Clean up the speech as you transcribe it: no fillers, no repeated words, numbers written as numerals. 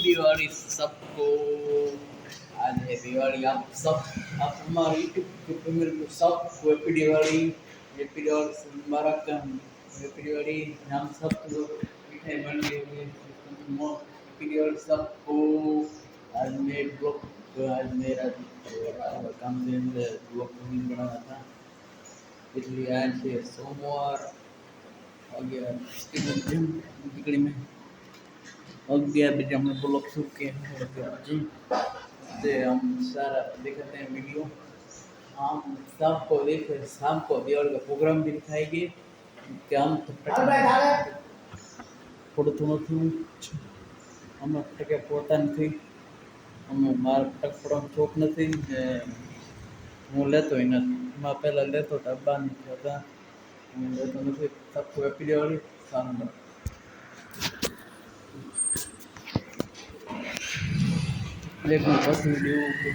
दिवाली सबको। आज है दिवाली, आप हमारे यूट्यूब पे मेरे को सबको हैप्पी दिवाली से मुबारक। हैप्पी दिवाली हम सब लोग मिठाई बन रही है। हैप्पी दिवाली सबको। आज मेरा काम से ब्लॉग नहीं बनाना था, इसलिए आज है सोमवार નીકળી મેં 11 बजे हमने ब्लॉग शूट किए हैं। 11 बजे से हम सारा दिखाते हैं वीडियो। हम सबको देखे, शाम को दिवाली का प्रोग्राम भी दिखाएंगे कि हम तो फोड़તું નથી। અમે ફટાકે ફોડતા નથી, અમે મારા ફટાક ફોડવાનો શોખ નથી ને હું લેતોય નથી। એમાં પહેલાં લેતો ડબ્બા નથી હતા, હું લેતો નથી। सबको हैप्पी दिवाली। सामने एक बस वीडियो